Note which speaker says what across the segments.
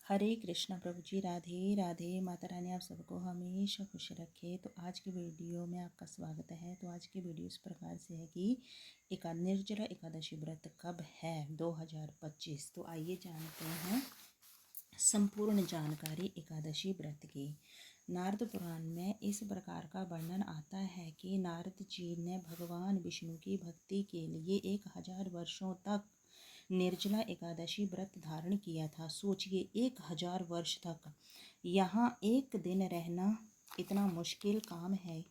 Speaker 1: हरे कृष्णा प्रभु जी। राधे राधे। माता रानी आप सबको हमेशा खुश रखे। तो आज की वीडियो में आपका स्वागत है। तो आज की वीडियो इस प्रकार से है कि निर्जला एकादशी व्रत कब है 2025। तो आइए जानते हैं संपूर्ण जानकारी एकादशी व्रत की। नारद पुराण में इस प्रकार का वर्णन आता है कि नारद जी ने भगवान विष्णु की भक्ति के लिए 1000 वर्षों तक निर्जला एकादशी व्रत धारण किया था। सोचिए 1000 वर्ष तक यहाँ एक दिन रहना इतना मुश्किल काम है।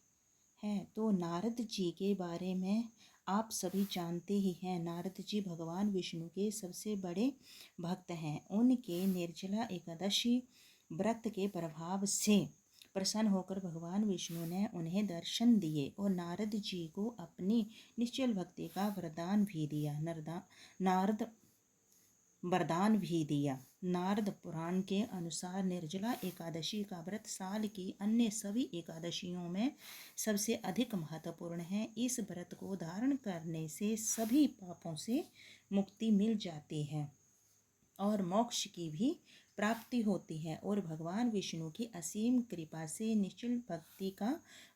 Speaker 1: तो नारद जी के बारे में आप सभी जानते ही हैं। नारद जी भगवान विष्णु के सबसे बड़े भक्त हैं। उनके निर्जला एकादशी व्रत के प्रभाव से प्रसन्न होकर भगवान विष्णु ने उन्हें दर्शन दिए और नारद जी को अपनी निश्चल भक्ति का वरदान भी दिया। नारद पुराण के अनुसार निर्जला एकादशी का व्रत साल की अन्य सभी एकादशियों में सबसे अधिक महत्वपूर्ण है। इस व्रत को धारण करने से सभी पापों से मुक्ति मिल जाती है और मोक्ष की भी प्राप्ति होती है और भगवान विष्णु की असीम कृपा से निश्चल भक्ति का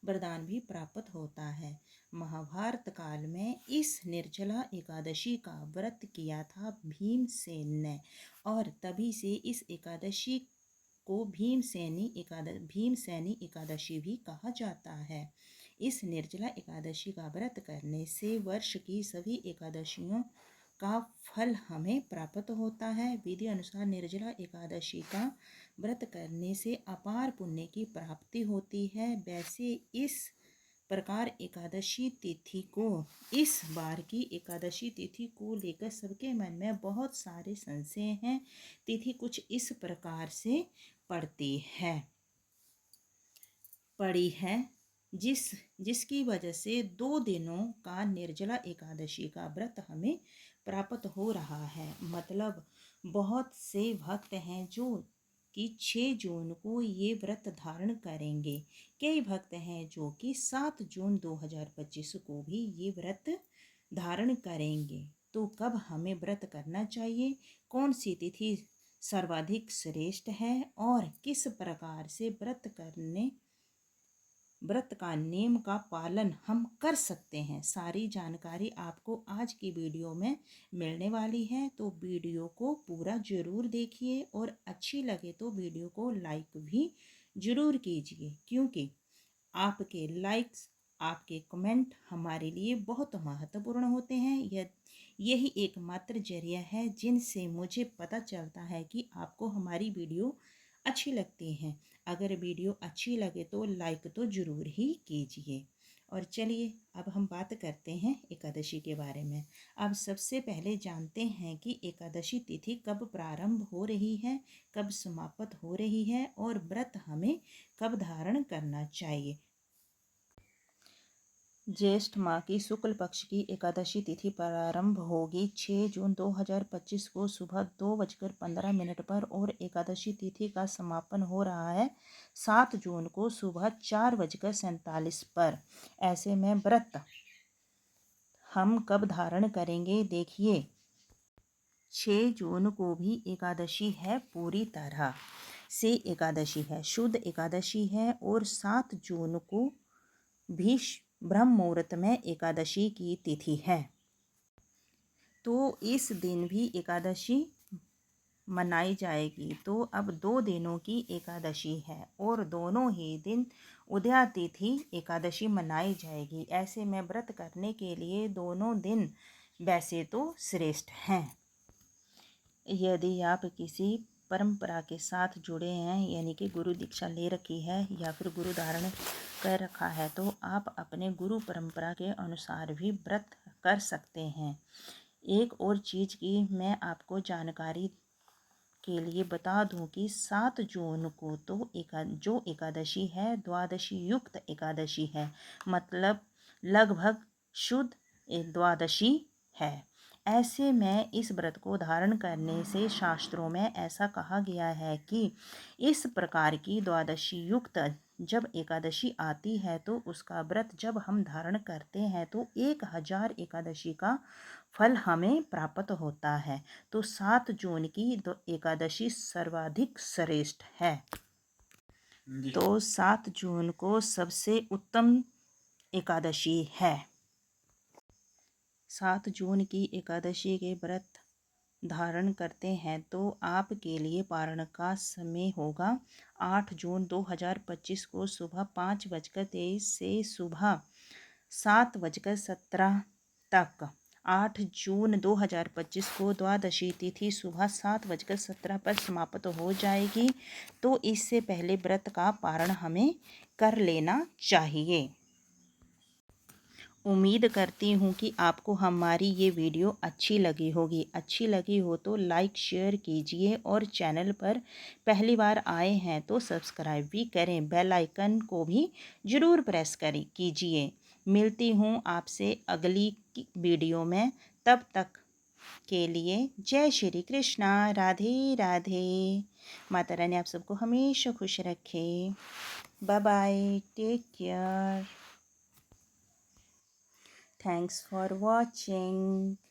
Speaker 1: वरदान भी प्राप्त होता है। महाभारत काल में इस निर्जला एकादशी का व्रत किया था भीमसेन ने और तभी से इस एकादशी को भीमसेनी एकादशी भी कहा जाता है। इस निर्जला एकादशी का व्रत करने से वर्ष की सभी एकादशियों का फल हमें प्राप्त होता है। विधि अनुसार निर्जला एकादशी का व्रत करने से अपार पुण्य की प्राप्ति होती है। वैसे इस प्रकार इस बार की एकादशी तिथि को लेकर सबके मन में बहुत सारे संशय हैं। तिथि कुछ इस प्रकार से पड़ी है जिसकी वजह से 2 दिनों का निर्जला एकादशी का व्रत हमें प्राप्त हो रहा है। मतलब बहुत से भक्त हैं जो कि 6 जून को ये व्रत धारण करेंगे। कई भक्त हैं जो कि 7 जून 2025 को भी ये व्रत धारण करेंगे। तो कब हमें व्रत करना चाहिए, कौन सी तिथि सर्वाधिक श्रेष्ठ है और किस प्रकार से व्रत का नियम का पालन हम कर सकते हैं, सारी जानकारी आपको आज की वीडियो में मिलने वाली है। तो वीडियो को पूरा जरूर देखिए और अच्छी लगे तो वीडियो को लाइक भी जरूर कीजिए, क्योंकि आपके लाइक्स, आपके कमेंट हमारे लिए बहुत महत्वपूर्ण होते हैं। यही एकमात्र जरिया है जिनसे मुझे पता चलता है कि आपको हमारी वीडियो अच्छी लगती है। अगर वीडियो अच्छी लगे तो लाइक तो ज़रूर ही कीजिए। और चलिए अब हम बात करते हैं एकादशी के बारे में। अब सबसे पहले जानते हैं कि एकादशी तिथि कब प्रारंभ हो रही है, कब समाप्त हो रही है और व्रत हमें कब धारण करना चाहिए। ज्येष्ठ माह की शुक्ल पक्ष की एकादशी तिथि प्रारंभ होगी 6 जून 2025 को सुबह 2:15 पर और एकादशी तिथि का समापन हो रहा है 7 जून को सुबह 4:47 पर। ऐसे में व्रत हम कब धारण करेंगे, देखिए 6 जून को भी एकादशी है, पूरी तरह से एकादशी है, शुद्ध एकादशी है और 7 जून को भी ब्रह्म मुहूर्त में एकादशी की तिथि है। तो इस दिन भी एकादशी मनाई जाएगी। तो अब 2 दिनों की एकादशी है और दोनों ही दिन उदया तिथि एकादशी मनाई जाएगी। ऐसे में व्रत करने के लिए दोनों दिन वैसे तो श्रेष्ठ हैं। यदि आप किसी परंपरा के साथ जुड़े हैं, यानी कि गुरु दीक्षा ले रखी है या फिर गुरु धारण कर रखा है, तो आप अपने गुरु परंपरा के अनुसार भी व्रत कर सकते हैं। एक और चीज़ की मैं आपको जानकारी के लिए बता दूं कि 7 जून को तो जो एकादशी है द्वादशी युक्त एकादशी है, मतलब लगभग शुद्ध द्वादशी है। ऐसे में इस व्रत को धारण करने से शास्त्रों में ऐसा कहा गया है कि इस प्रकार की द्वादशी युक्त जब एकादशी आती है तो उसका व्रत जब हम धारण करते हैं तो 1000 एकादशी का फल हमें प्राप्त होता है। तो 7 जून की एकादशी सर्वाधिक श्रेष्ठ है। तो 7 जून को सबसे उत्तम एकादशी है। 7 जून की एकादशी के व्रत धारण करते हैं तो आपके लिए पारण का समय होगा 8 जून 2025 को सुबह 5:23 से सुबह 7:17 तक। 8 जून 2025 को द्वादशी तिथि सुबह 7:17 पर समाप्त हो जाएगी। तो इससे पहले व्रत का पारण हमें कर लेना चाहिए। उम्मीद करती हूँ कि आपको हमारी ये वीडियो अच्छी लगी होगी। अच्छी लगी हो तो लाइक शेयर कीजिए और चैनल पर पहली बार आए हैं तो सब्सक्राइब भी करें। बेल आइकन को भी ज़रूर प्रेस कीजिए। मिलती हूँ आपसे अगली वीडियो में। तब तक के लिए जय श्री कृष्णा। राधे राधे। माता रानी आप सबको हमेशा खुश रखे। Bye bye. Take care. Thanks for watching.